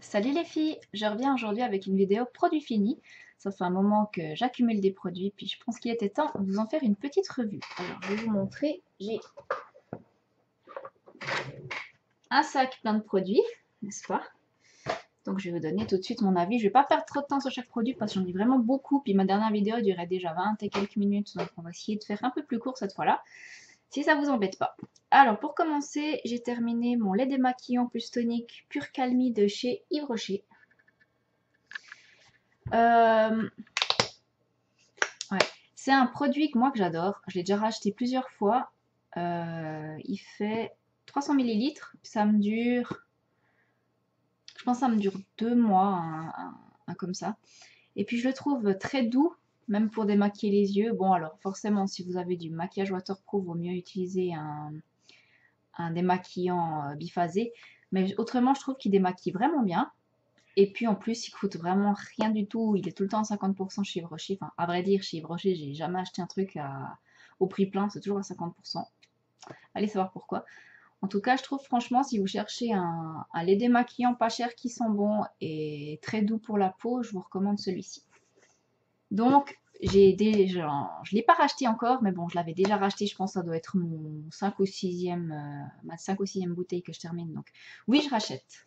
Salut les filles, je reviens aujourd'hui avec une vidéo produit fini. Ça fait un moment que j'accumule des produits, puis je pense qu'il était temps de vous en faire une petite revue. Alors je vais vous montrer, j'ai un sac plein de produits, n'est-ce pas? Donc je vais vous donner tout de suite mon avis. Je vais pas perdre trop de temps sur chaque produit parce que j'en ai vraiment beaucoup, puis ma dernière vidéo durait déjà 20 et quelques minutes, donc on va essayer de faire un peu plus court cette fois-là, si ça vous embête pas. Alors pour commencer, j'ai terminé mon lait démaquillant plus tonique Pure Calmie de chez Yves Rocher. Ouais. C'est un produit que moi que j'adore. Je l'ai déjà racheté plusieurs fois. Il fait 300 millilitres. Ça me dure, je pense que ça me dure 2 mois, un comme ça. Et puis je le trouve très doux, même pour démaquiller les yeux. Bon alors forcément, si vous avez du maquillage waterproof, vaut mieux utiliser un démaquillant biphasé. Mais autrement, je trouve qu'il démaquille vraiment bien. Et puis en plus, il coûte vraiment rien du tout. Il est tout le temps à 50% chez Yves Rocher. Enfin, à vrai dire, chez Yves Rocher, j'ai jamais acheté un truc au prix plein. C'est toujours à 50%. Allez savoir pourquoi. En tout cas, je trouve franchement, si vous cherchez un lait démaquillant pas cher qui sent bon et très doux pour la peau, je vous recommande celui-ci. Donc, je ne l'ai pas racheté encore, mais bon, je l'avais déjà racheté. Je pense que ça doit être mon 5 ou 6e, ma 5 ou 6e bouteille que je termine. Donc, oui, je rachète.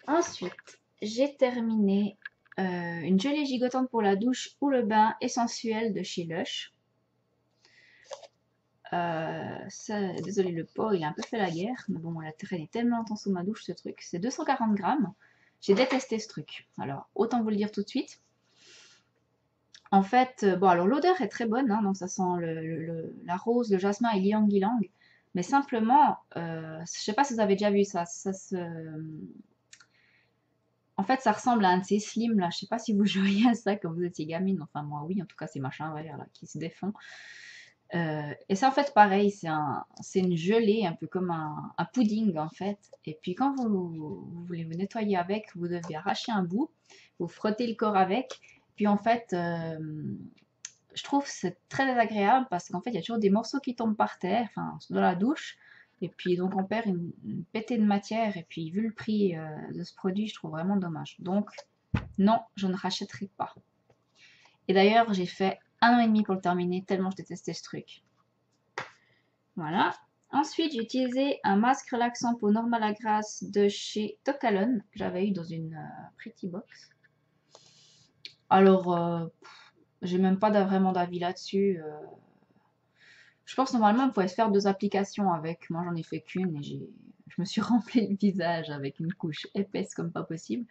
Ensuite, j'ai terminé une gelée gigotante pour la douche ou le bain essentiel de chez Lush. Désolé, le pot, il a un peu fait la guerre, mais bon, elle a traîné tellement longtemps sous ma douche ce truc. C'est 240 grammes. J'ai détesté ce truc. Alors, autant vous le dire tout de suite. En fait, bon, alors l'odeur est très bonne, hein, donc ça sent la rose, le jasmin et l'ylang-ylang. Mais simplement, je sais pas si vous avez déjà vu ça, en fait, ça ressemble à un de ces slims là. Je sais pas si vous jouiez à ça quand vous étiez gamine. Enfin, moi, oui. En tout cas, ces machins verts là qui se défont. Et ça, en fait, pareil, c'est une gelée, un peu comme un pudding en fait. Et puis, quand vous voulez vous nettoyer avec, vous devez arracher un bout, vous frottez le corps avec. Puis, en fait, je trouve que c'est très désagréable parce qu'en fait, il y a toujours des morceaux qui tombent par terre, enfin, dans la douche. Et puis, donc, on perd une pétée de matière. Et puis, vu le prix de ce produit, je trouve vraiment dommage. Donc, non, je ne rachèterai pas. Et d'ailleurs, j'ai fait 1 an et demi pour le terminer, tellement je détestais ce truc. Voilà. Ensuite, j'ai utilisé un masque relaxant peau normale à grasse de chez Tocalone, que j'avais eu dans une Pretty Box. Alors, j'ai même pas vraiment d'avis là-dessus. Je pense normalement on pouvait se faire 2 applications avec. Moi j'en ai fait qu'une et je me suis rempli le visage avec une couche épaisse comme pas possible.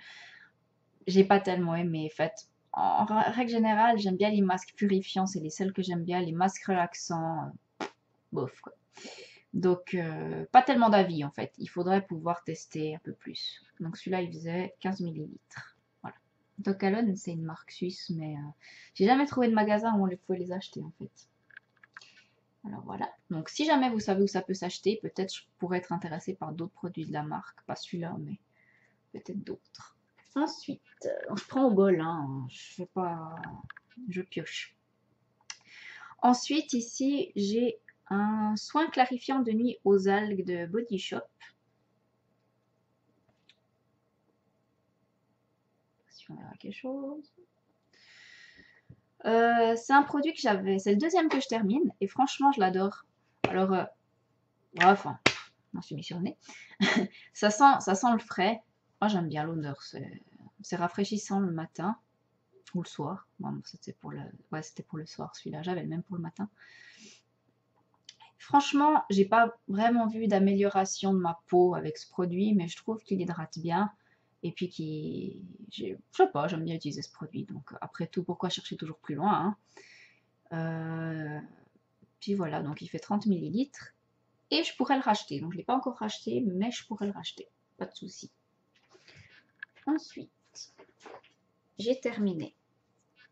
J'ai pas tellement aimé. En fait, en règle générale, j'aime bien les masques purifiants, c'est les seuls que j'aime bien. Les masques relaxants, bof quoi. Donc, pas tellement d'avis en fait. Il faudrait pouvoir tester un peu plus. Donc celui-là il faisait 15 millilitres. Voilà. Docalone, c'est une marque suisse, mais j'ai jamais trouvé de magasin où on pouvait les acheter en fait. Alors voilà. Donc si jamais vous savez où ça peut s'acheter, peut-être je pourrais être intéressée par d'autres produits de la marque. Pas celui-là, mais peut-être d'autres. Ensuite, je prends au bol, hein. Je fais pas. Je pioche. Ensuite, ici, j'ai un soin clarifiant de nuit aux algues de Body Shop. Si on verra quelque chose. C'est un produit que j'avais. C'est le deuxième que je termine et franchement, je l'adore. Alors, enfin, je m'en suis mis sur le nez. ça sent le frais. Moi, j'aime bien l'odeur. C'est rafraîchissant le matin ou le soir. Bon, c'était pour le soir celui-là. J'avais le même pour le matin. Franchement, j'ai pas vraiment vu d'amélioration de ma peau avec ce produit, mais je trouve qu'il hydrate bien. Et puis je sais pas, j'aime bien utiliser ce produit. Donc après tout, pourquoi chercher toujours plus loin, hein. Puis voilà, donc il fait 30 millilitres. Et je pourrais le racheter. Donc je ne l'ai pas encore racheté, mais je pourrais le racheter. Pas de souci. Ensuite, j'ai terminé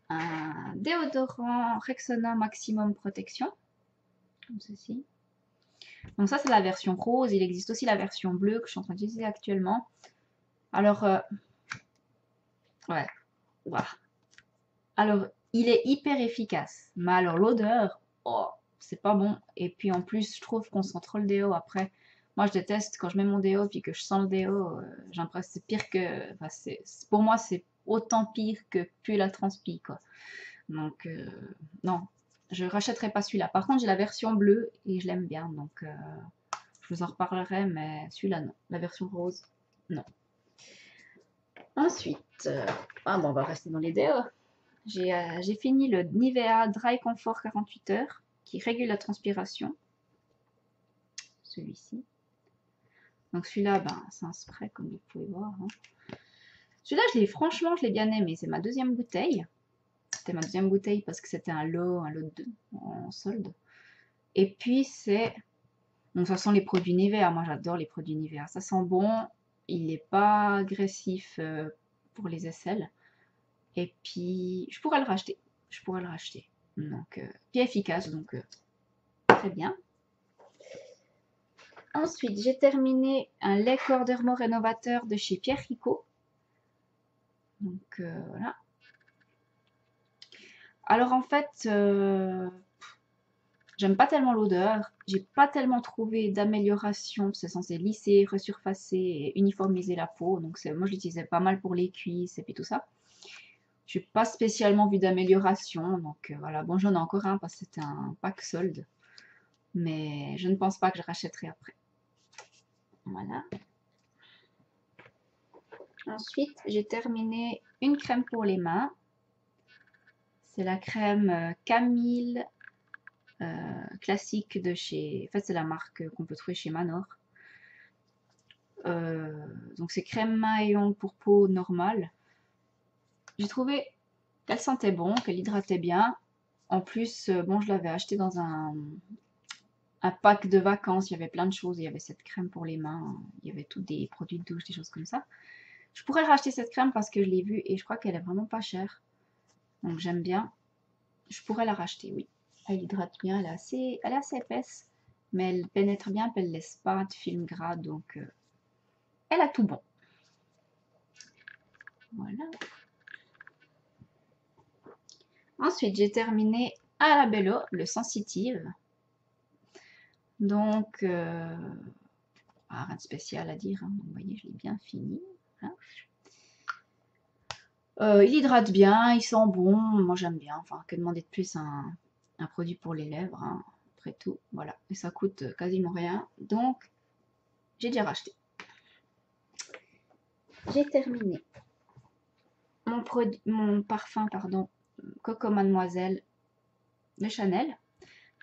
un déodorant Rexona Maximum Protection. Comme ceci. Donc ça, c'est la version rose. Il existe aussi la version bleue que je suis en train d'utiliser actuellement. Alors, ouais. Voilà. Alors, il est hyper efficace. Mais alors, l'odeur, oh, c'est pas bon. Et puis en plus, je trouve qu'on sent trop le déo après. Moi, je déteste quand je mets mon déo puis que je sens le déo. J'ai l'impression que c'est pire que... Enfin, pour moi, c'est autant pire que puer la transpi, quoi. Donc, non, je rachèterai pas celui-là. Par contre, j'ai la version bleue et je l'aime bien. Donc, je vous en reparlerai, mais celui-là, non. La version rose, non. Ensuite, bon, on va rester dans les déos. J'ai fini le Nivea Dry Comfort 48 heures qui régule la transpiration. Celui-ci. Donc celui-là, ben, c'est un spray comme vous pouvez voir. Hein. Celui-là, franchement, je l'ai bien aimé. C'est ma deuxième bouteille. C'était ma deuxième bouteille parce que c'était un lot de 2 en solde. Et puis c'est... Donc ça sent les produits Nivea. Moi, j'adore les produits Nivea. Ça sent bon. Il n'est pas agressif pour les aisselles. Et puis, je pourrais le racheter. Je pourrais le racheter. Donc, puis efficace, donc très bien. Ensuite, j'ai terminé un lait corps dermo rénovateur de chez Pierre Ricot. Donc, voilà. Alors, en fait, j'aime pas tellement l'odeur. J'ai pas tellement trouvé d'amélioration. C'est censé lisser, resurfacer et uniformiser la peau. Donc, moi, je l'utilisais pas mal pour les cuisses et puis tout ça. Je n'ai pas spécialement vu d'amélioration. Donc, voilà. Bon, j'en ai encore un parce que c'était un pack solde. Mais je ne pense pas que je rachèterai après. Voilà. Ensuite, j'ai terminé une crème pour les mains. C'est la crème Camille classique de chez... En fait, c'est la marque qu'on peut trouver chez Manor. Donc, c'est crème main et ongles pour peau normale. J'ai trouvé qu'elle sentait bon, qu'elle hydratait bien. En plus, bon, je l'avais acheté dans un pack de vacances. Il y avait plein de choses. Il y avait cette crème pour les mains. Il y avait tous des produits de douche, des choses comme ça. Je pourrais racheter cette crème parce que je l'ai vue et je crois qu'elle est vraiment pas chère. Donc j'aime bien. Je pourrais la racheter, oui. Elle hydrate bien, elle est assez épaisse. Mais elle pénètre bien, puis elle ne laisse pas de film gras. Donc elle a tout bon. Voilà. Ensuite, j'ai terminé à la Bello, le sensitive. Donc, rien de spécial à dire. Hein. Donc, vous voyez, je l'ai bien fini. Hein. Il hydrate bien, il sent bon. Moi, j'aime bien. Enfin, que demander de plus un produit pour les lèvres. Hein. Après tout, voilà. Et ça coûte quasiment rien. Donc, j'ai déjà racheté. J'ai terminé mon parfum, pardon, Coco Mademoiselle de Chanel,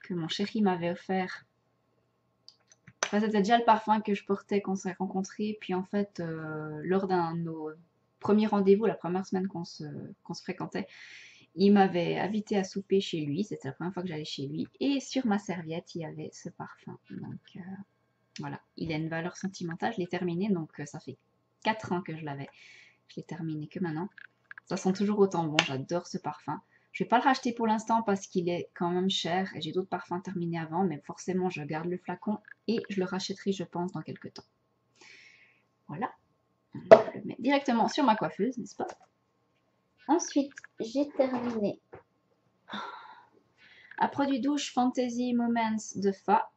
que mon chéri m'avait offert. Enfin, c'était déjà le parfum que je portais quand on s'est rencontrés. Puis en fait, lors d'un de nos premiers rendez-vous, la première semaine qu'on se fréquentait, il m'avait invité à souper chez lui. C'était la première fois que j'allais chez lui. Et sur ma serviette, il y avait ce parfum. Donc voilà, il a une valeur sentimentale. Je l'ai terminé, donc ça fait 4 ans que je l'avais. Je l'ai terminé que maintenant. Ça sent toujours autant bon, j'adore ce parfum. Je ne vais pas le racheter pour l'instant parce qu'il est quand même cher et j'ai d'autres parfums terminés avant, mais forcément je garde le flacon et je le rachèterai, je pense, dans quelques temps. Voilà, je le mets directement sur ma coiffeuse, n'est-ce pas? Ensuite, j'ai terminé un produit douche Fantasy Moments de Fa.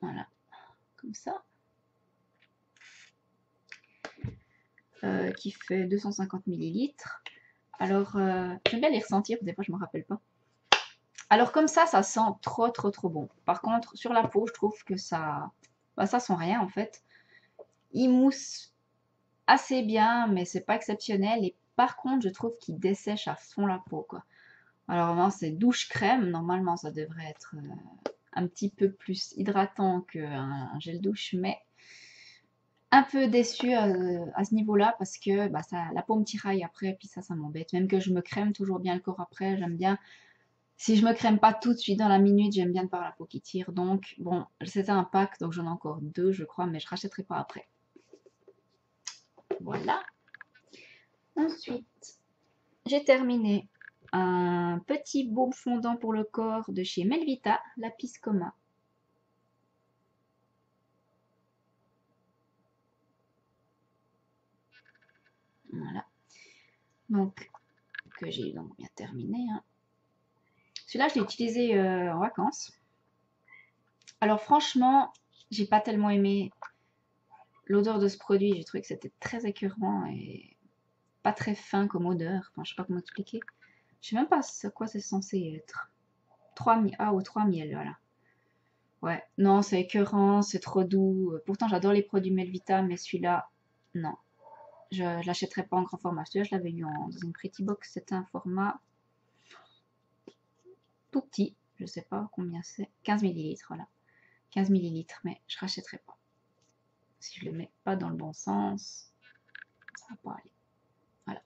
Voilà, comme ça. Qui fait 250 ml. Alors, j'aime bien les ressentir, des fois je ne me rappelle pas. Alors comme ça sent trop bon. Par contre, sur la peau, je trouve que ça sent rien en fait. Il mousse assez bien, mais c'est pas exceptionnel. Et par contre, je trouve qu'il dessèche à fond la peau, quoi. Alors non, c'est douche crème. Normalement, ça devrait être un petit peu plus hydratant qu'un gel douche, mais un peu déçue à ce niveau-là parce que la peau me tiraille après, puis ça m'embête. Même que je me crème toujours bien le corps après, j'aime bien. Si je me crème pas tout de suite dans la minute, j'aime bien de par la peau qui tire. Donc, bon, c'était un pack, donc j'en ai encore 2, je crois, mais je rachèterai pas après. Voilà. Ensuite, j'ai terminé un petit baume fondant pour le corps de chez Melvita, Lapis Coma. Voilà. Donc, que j'ai donc bien terminé. Hein. Celui-là, je l'ai utilisé en vacances. Alors franchement, j'ai pas tellement aimé l'odeur de ce produit. J'ai trouvé que c'était très écœurant et pas très fin comme odeur. Enfin, je sais pas comment expliquer. Je sais même pas à quoi c'est censé être. 3 miel, voilà. Ouais, non, c'est écœurant, c'est trop doux. Pourtant, j'adore les produits Melvita, mais celui-là, non. Je ne l'achèterai pas en grand format. Celui-là, je l'avais eu dans une Pretty Box. C'était un format tout petit. Je sais pas combien c'est. 15 millilitres, voilà. 15 millilitres, mais je rachèterai pas. Si je le mets pas dans le bon sens, ça va pas aller. Voilà.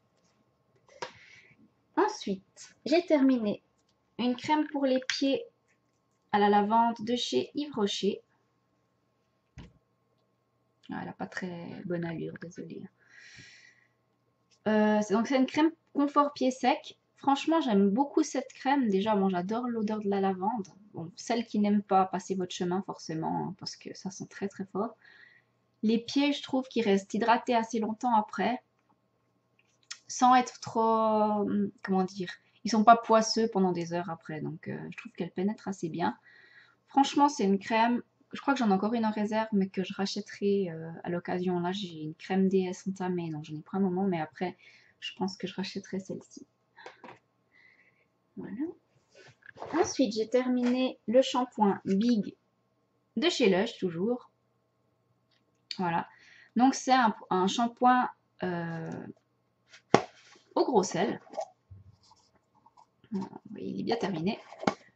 Ensuite, j'ai terminé une crème pour les pieds à la lavande de chez Yves Rocher. Ah, elle n'a pas très bonne allure, désolée. Donc c'est une crème confort pied sec. Franchement, j'aime beaucoup cette crème. Déjà, bon, j'adore l'odeur de la lavande. Bon, celle qui n'aime pas, passez votre chemin forcément, hein, parce que ça sent très très fort. Les pieds, je trouve qu'ils restent hydratés assez longtemps après, sans être trop, comment dire, ils sont pas poisseux pendant des heures après. Donc je trouve qu'elle pénètre assez bien. Franchement, c'est une crème, je crois que j'en ai encore une en réserve, mais que je rachèterai à l'occasion. Là, j'ai une crème DS entamée, donc j'en ai pris un moment, mais après, je pense que je rachèterai celle-ci. Voilà. Ensuite, j'ai terminé le shampoing Big de chez Lush, toujours. Voilà. Donc, c'est un shampoing au gros sel. Voilà, il est bien terminé.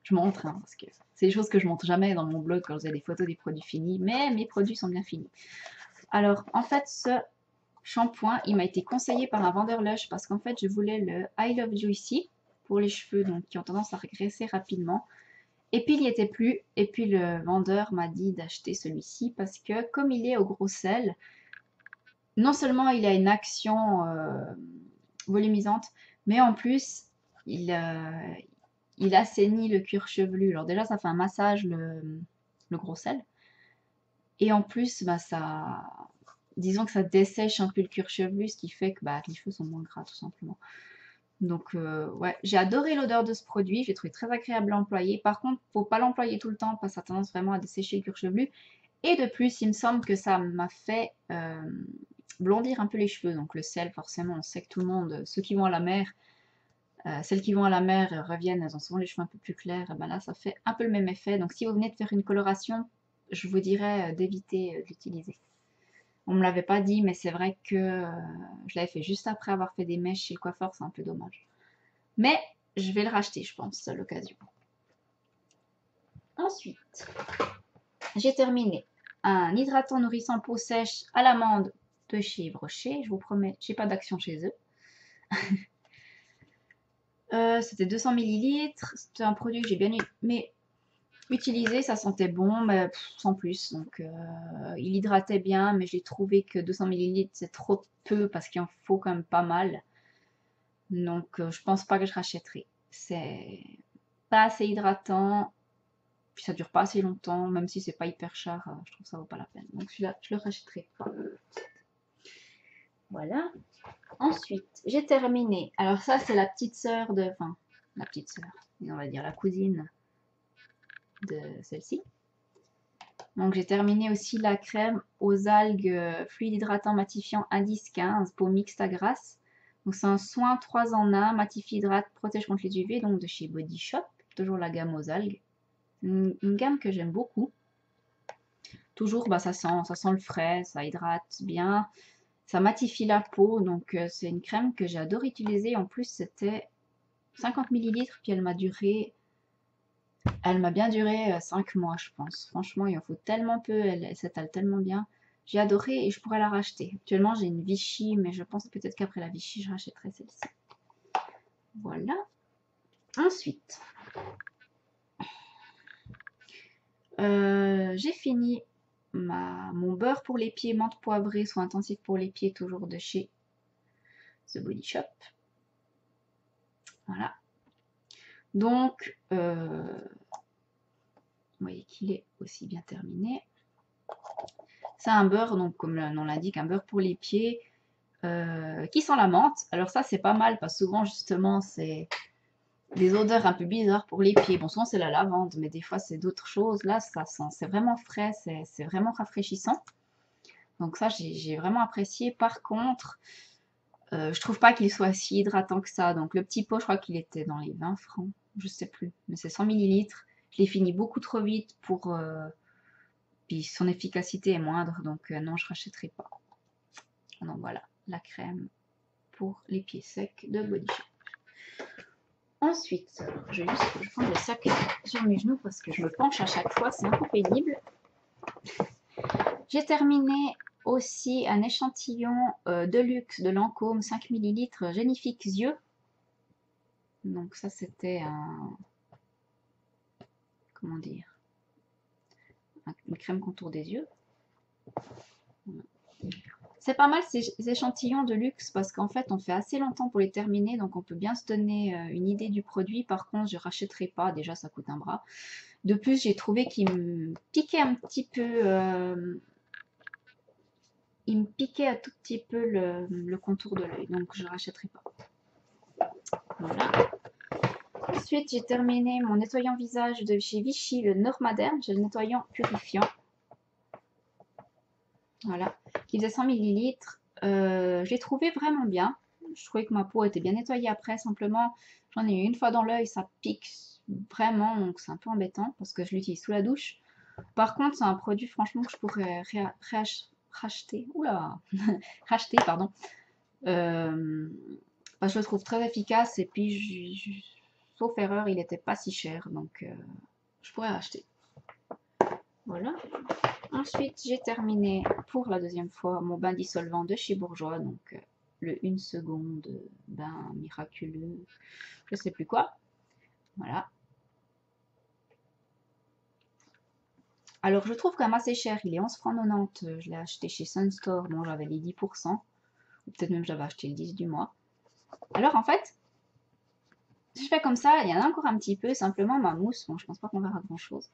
Je montre, hein, parce que c'est des choses que je montre jamais dans mon blog quand j'ai des photos des produits finis, mais mes produits sont bien finis. Alors, en fait, ce shampoing, il m'a été conseillé par un vendeur Lush parce qu'en fait, je voulais le I Love Juicy pour les cheveux donc, qui ont tendance à régresser rapidement. Et puis, il n'y était plus. Et puis, le vendeur m'a dit d'acheter celui-ci parce que, comme il est au gros sel, non seulement il a une action volumisante, mais en plus, il assainit le cuir chevelu. Alors, déjà, ça fait un massage, le gros sel. Et en plus, bah, disons que ça dessèche un peu le cuir chevelu, ce qui fait que bah, les cheveux sont moins gras, tout simplement. Donc, ouais, j'ai adoré l'odeur de ce produit. Je l'ai trouvé très agréable à employer. Par contre, faut pas l'employer tout le temps parce que ça a tendance vraiment à dessécher le cuir chevelu. Et de plus, il me semble que ça m'a fait blondir un peu les cheveux. Donc, le sel, forcément, on sait que tout le monde, ceux qui vont à la mer, celles qui vont à la mer reviennent, elles ont souvent les cheveux un peu plus clairs. Et ben là, ça fait un peu le même effet. Donc, si vous venez de faire une coloration, je vous dirais d'éviter de l'utiliser. On me l'avait pas dit, mais c'est vrai que je l'avais fait juste après avoir fait des mèches chez le coiffeur, c'est un peu dommage. Mais je vais le racheter, je pense, à l'occasion. Ensuite, j'ai terminé un hydratant nourrissant peau sèche à l'amande de chez Yves Rocher. Je vous promets, j'ai pas d'action chez eux. C'était 200 ml. C'était un produit que j'ai bien aimé utiliser. Ça sentait bon, mais sans plus. Donc, il hydratait bien, mais j'ai trouvé que 200 ml c'est trop peu parce qu'il en faut quand même pas mal. Donc, je pense pas que je rachèterai. C'est pas assez hydratant. Puis ça dure pas assez longtemps, même si c'est pas hyper cher, je trouve que ça vaut pas la peine. Donc celui-là, je le rachèterai pas. Voilà. Ensuite, j'ai terminé. Alors ça, c'est la petite sœur de... Enfin, la petite sœur. On va dire la cousine de celle-ci. Donc j'ai terminé aussi la crème aux algues fluide hydratant matifiant indice 15 pour mixte à grasse. Donc c'est un soin 3 en 1, matifie, hydrate, protège contre les UV, donc de chez Body Shop. Toujours la gamme aux algues. Une gamme que j'aime beaucoup. Toujours, bah, ça sent le frais, ça hydrate bien, ça matifie la peau. Donc, c'est une crème que j'adore utiliser. En plus, c'était 50 ml, puis elle m'a bien duré 5 mois, je pense. Franchement, il en faut tellement peu, elle s'étale tellement bien. J'ai adoré et je pourrais la racheter. Actuellement, j'ai une Vichy, mais je pense peut-être qu'après la Vichy, je rachèterai celle-ci. Voilà. Ensuite, j'ai fini mon beurre pour les pieds menthe poivrée soin intensif pour les pieds, toujours de chez The Body Shop. Voilà. Donc, vous voyez qu'il est aussi bien terminé. C'est un beurre, donc comme le nom l'indique, un beurre pour les pieds qui sent la menthe. Alors ça, c'est pas mal parce que souvent, justement, c'est des odeurs un peu bizarres pour les pieds. Bon, souvent c'est la lavande, mais des fois c'est d'autres choses. Là, ça sent, c'est vraiment frais, c'est vraiment rafraîchissant. Donc ça, j'ai vraiment apprécié. Par contre, je trouve pas qu'il soit si hydratant que ça. Donc le petit pot, je crois qu'il était dans les 20 francs. Je sais plus. Mais c'est 100 millilitres. Je l'ai fini beaucoup trop vite pour... puis son efficacité est moindre. Donc non, je rachèterai pas. Donc voilà, la crème pour les pieds secs de Body Shop. Ensuite, je vais prendre le sac sur mes genoux parce que je me penche à chaque fois. C'est un peu pénible. J'ai terminé aussi un échantillon de luxe de Lancôme 5 ml Génifix yeux. Donc ça c'était un... comment dire, une crème contour des yeux. C'est pas mal ces échantillons de luxe parce qu'en fait on fait assez longtemps pour les terminer, donc on peut bien se donner une idée du produit. Par contre je rachèterai pas, déjà ça coûte un bras. De plus j'ai trouvé qu'il me piquait un petit peu, il me piquait un tout petit peu le contour de l'œil, donc je rachèterai pas. Voilà. Ensuite, j'ai terminé mon nettoyant visage de chez Vichy, le Normaderne. J'ai le nettoyant purifiant. Voilà. Qui faisait 100 ml. Je l'ai trouvé vraiment bien. Je trouvais que ma peau était bien nettoyée après. Simplement, j'en ai eu une fois dans l'œil, ça pique vraiment. Donc, c'est un peu embêtant parce que je l'utilise sous la douche. Par contre, c'est un produit, franchement, que je pourrais racheter. Oula racheter, pardon. Je le trouve très efficace et puis sauf erreur il n'était pas si cher donc je pourrais acheter. Voilà. Ensuite j'ai terminé pour la deuxième fois mon bain dissolvant de chez Bourjois, donc le 1 seconde bain miraculeux, je sais plus quoi. Voilà. Alors je trouve quand même assez cher, il est 11 francs 90, je l'ai acheté chez Sunstore, bon j'avais les 10%, ou peut-être même j'avais acheté le 10 du mois. Alors en fait, si je fais comme ça, il y en a encore un petit peu, simplement ma mousse, bon je pense pas qu'on verra grand chose,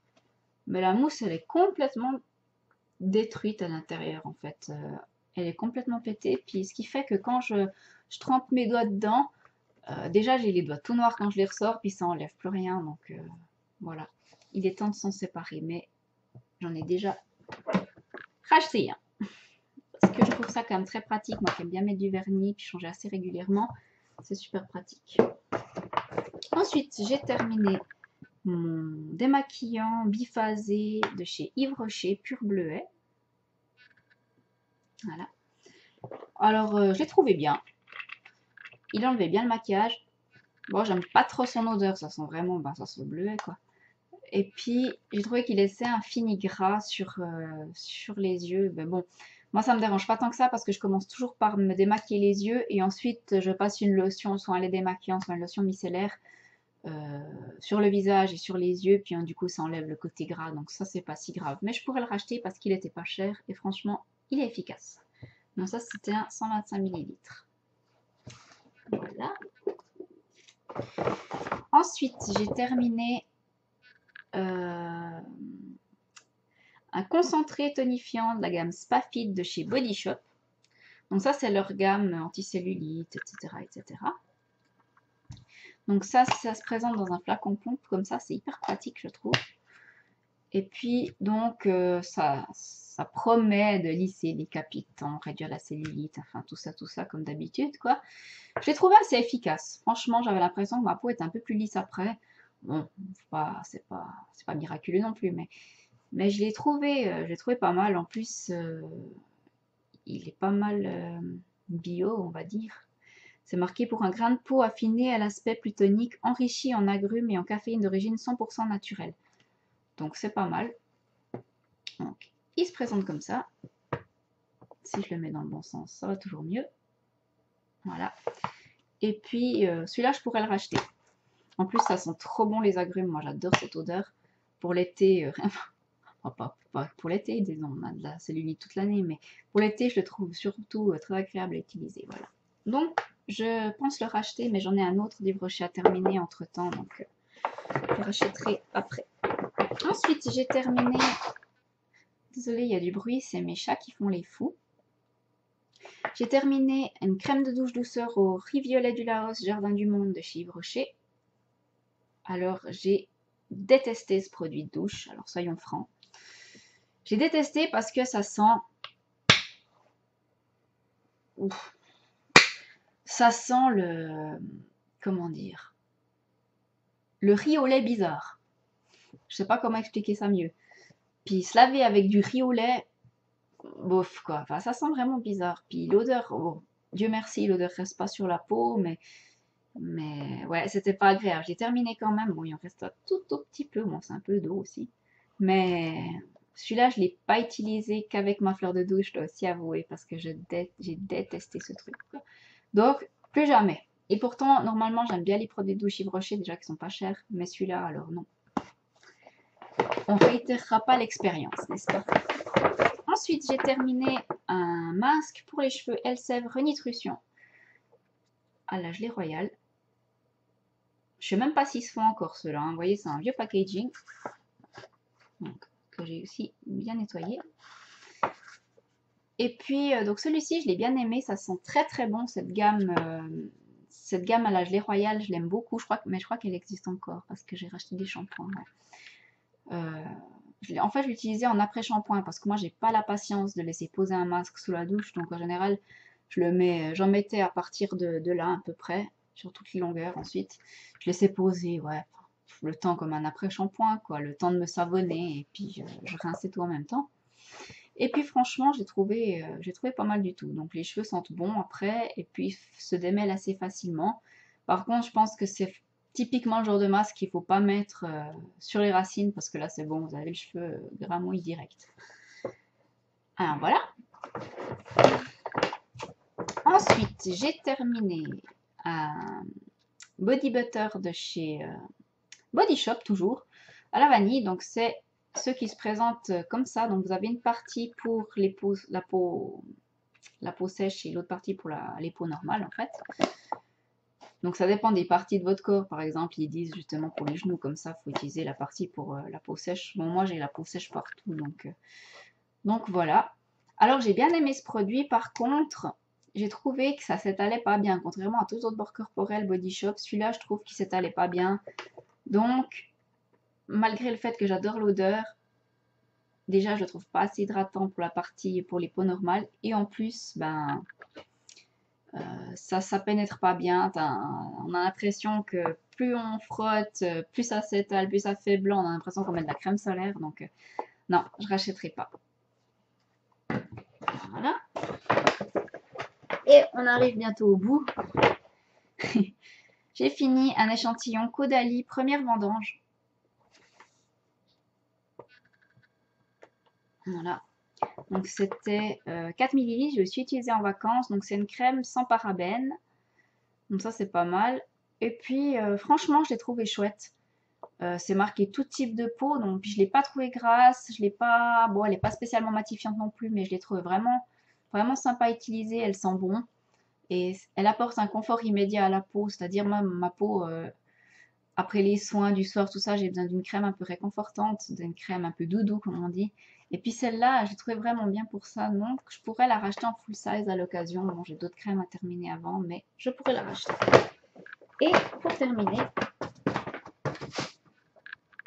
mais la mousse elle est complètement détruite à l'intérieur en fait, elle est complètement pétée, puis ce qui fait que quand je trempe mes doigts dedans, déjà j'ai les doigts tout noirs quand je les ressors, puis ça enlève plus rien, donc voilà, il est temps de s'en séparer, mais j'en ai déjà racheté un. Parce que je trouve ça quand même très pratique, moi qui aime bien mettre du vernis, puis changer assez régulièrement, c'est super pratique. Ensuite, j'ai terminé mon démaquillant biphasé de chez Yves Rocher, Pur Bleuet. Voilà. Alors, je l'ai trouvé bien. Il enlevait bien le maquillage. Bon, j'aime pas trop son odeur, ça sent vraiment, ça sent le bleuet, quoi. Et puis, j'ai trouvé qu'il laissait un fini gras sur les yeux. Mais bon, moi, ça me dérange pas tant que ça parce que je commence toujours par me démaquiller les yeux et ensuite, je passe une lotion, soit un lait démaquillant, soit une lotion micellaire sur le visage et sur les yeux. Puis, du coup, ça enlève le côté gras. Donc, ça, c'est pas si grave. Mais je pourrais le racheter parce qu'il était pas cher et franchement, il est efficace. Donc, ça, c'était un 125 ml. Voilà. Ensuite, j'ai terminé un concentré tonifiant de la gamme Spafit de chez Body Shop. Donc ça, c'est leur gamme anticellulite, etc., etc. Donc ça se présente dans un flacon pompe comme ça, c'est hyper pratique, je trouve. Et puis, donc, ça promet de lisser les capitans, réduire la cellulite, enfin tout ça, comme d'habitude, quoi. Je l'ai trouvé assez efficace. Franchement, j'avais l'impression que ma peau était un peu plus lisse après. Bon, c'est pas miraculeux non plus, mais je l'ai trouvé pas mal. En plus, il est pas mal bio, on va dire. C'est marqué pour un grain de peau affiné à l'aspect plus tonique, enrichi en agrumes et en caféine d'origine 100% naturelle. Donc c'est pas mal. Donc, il se présente comme ça. Si je le mets dans le bon sens, ça va toujours mieux. Voilà. Et puis, celui-là, je pourrais le racheter. En plus, ça sent trop bon les agrumes. Moi, j'adore cette odeur. Pour l'été, pas pour l'été, disons, on a de la cellulite toute l'année, mais pour l'été, je le trouve surtout très agréable à utiliser. Voilà. Donc, je pense le racheter, mais j'en ai un autre d'Yves Rocher à terminer entre temps, donc je le rachèterai après. Ensuite, j'ai terminé. Désolée, il y a du bruit, c'est mes chats qui font les fous. J'ai terminé une crème de douche douceur au riz violet du Laos, Jardin du Monde de chez Yves Rocher. Alors, j'ai détesté ce produit de douche. Alors, soyons francs. J'ai détesté parce que ça sent... Ouf. Ça sent le... Comment dire? Le riz au lait bizarre. Je sais pas comment expliquer ça mieux. Puis se laver avec du riz au lait, bof quoi. Enfin, ça sent vraiment bizarre. Puis l'odeur, oh, Dieu merci, l'odeur reste pas sur la peau, mais ouais, c'était pas agréable. J'ai terminé quand même. Bon, il en reste un tout petit peu. Bon, c'est un peu d'eau aussi. Mais celui-là, je l'ai pas utilisé qu'avec ma fleur de douche, je dois aussi avouer, parce que j'ai détesté ce truc, quoi. Donc, plus jamais. Et pourtant, normalement, j'aime bien les produits de douche Yves Rocher, déjà qui sont pas chers. Mais celui-là, alors non. On réitérera pas l'expérience, n'est-ce pas? Ensuite, j'ai terminé un masque pour les cheveux Elseve Renitrution à la gelée royale. Je sais même pas s'ils se font encore ceux-là, hein. Vous voyez, c'est un vieux packaging. Donc, que j'ai aussi bien nettoyé. Et puis, donc celui-ci, je l'ai bien aimé. Ça sent très très bon, cette gamme à la gelée royale. Je l'aime beaucoup, mais je crois qu'elle existe encore parce que j'ai racheté des shampoings. Ouais. En fait, je l'utilisais en après-shampoing parce que moi, j'ai pas la patience de laisser poser un masque sous la douche. Donc, en général, j'en mettais à partir de là, à peu près, sur toute les longueurs. Ensuite, je laissais poser, ouais, le temps comme un après-shampoing, quoi. Le temps de me savonner et puis je rinçais tout en même temps. Et puis, franchement, j'ai trouvé pas mal du tout. Donc, les cheveux sentent bon après et puis se démêlent assez facilement. Par contre, je pense que c'est typiquement le genre de masque qu'il ne faut pas mettre sur les racines parce que là c'est bon, vous avez le cheveu gramouille direct. Alors voilà. Ensuite, j'ai terminé un body butter de chez Body Shop, toujours, à la vanille. Donc c'est ceux qui se présentent comme ça. Donc vous avez une partie pour la peau sèche et l'autre partie pour les peaux normales en fait. Donc ça dépend des parties de votre corps. Par exemple, ils disent justement pour les genoux, comme ça, il faut utiliser la partie pour la peau sèche. Bon, moi j'ai la peau sèche partout, donc voilà. Alors j'ai bien aimé ce produit. Par contre, j'ai trouvé que ça s'étalait pas bien. Contrairement à tous les autres bords corporels Body Shop, celui-là, je trouve qu'il s'étalait pas bien. Donc, malgré le fait que j'adore l'odeur, déjà je le trouve pas assez hydratant pour la partie pour les peaux normales. Et en plus, ben... ça pénètre pas bien. On a l'impression que plus on frotte, plus ça s'étale, plus ça fait blanc. On a l'impression qu'on met de la crème solaire. Donc, non, je rachèterai pas. Voilà. Et on arrive bientôt au bout. J'ai fini un échantillon Caudalie première vendange. Voilà. Donc, c'était 4 ml. Je l'ai utilisé en vacances. Donc, c'est une crème sans parabènes. Donc, ça, c'est pas mal. Et puis, franchement, je l'ai trouvé chouette. C'est marqué tout type de peau, donc puis je l'ai pas trouvée grasse, je l'ai pas, bon, elle n'est pas spécialement matifiante non plus, mais je l'ai trouvée vraiment sympa à utiliser. Elle sent bon et elle apporte un confort immédiat à la peau, c'est-à-dire ma peau après les soins du soir, tout ça, j'ai besoin d'une crème un peu réconfortante, d'une crème un peu doudou comme on dit. Et puis celle-là, j'ai trouvé vraiment bien pour ça, donc je pourrais la racheter en full size à l'occasion. Bon, j'ai d'autres crèmes à terminer avant, mais je pourrais la racheter. Et pour terminer,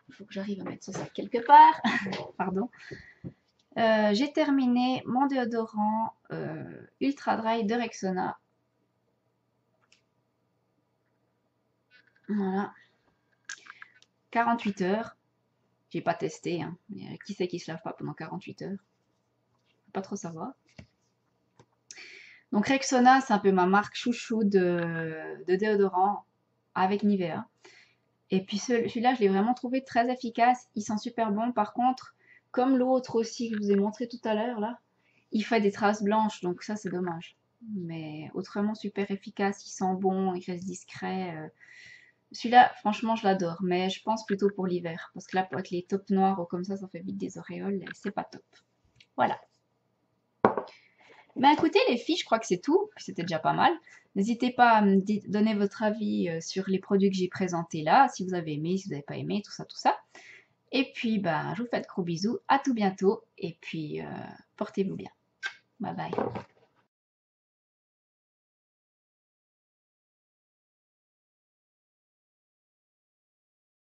il faut que j'arrive à mettre ça quelque part. Pardon. J'ai terminé mon déodorant Ultra Dry de Rexona. Voilà. 48 heures. J'ai pas testé. Hein. Mais qui c'est qui se lave pas pendant 48 heures? Pas trop savoir. Donc Rexona, c'est un peu ma marque chouchou de déodorant avec Nivea. Et puis celui-là, je l'ai vraiment trouvé très efficace. Il sent super bon. Par contre, comme l'autre aussi que je vous ai montré tout à l'heure, là, il fait des traces blanches. Donc ça, c'est dommage. Mais autrement, super efficace. Il sent bon, il reste discret. Celui-là, franchement, je l'adore. Mais je pense plutôt pour l'hiver. Parce que là, avec les tops noirs ou comme ça fait vite des auréoles. C'est pas top. Voilà. Ben écoutez les filles, je crois que c'est tout. C'était déjà pas mal. N'hésitez pas à me donner votre avis sur les produits que j'ai présentés là. Si vous avez aimé, si vous n'avez pas aimé, tout ça, tout ça. Et puis, ben, je vous fais de gros bisous. À tout bientôt. Et puis, portez-vous bien. Bye bye.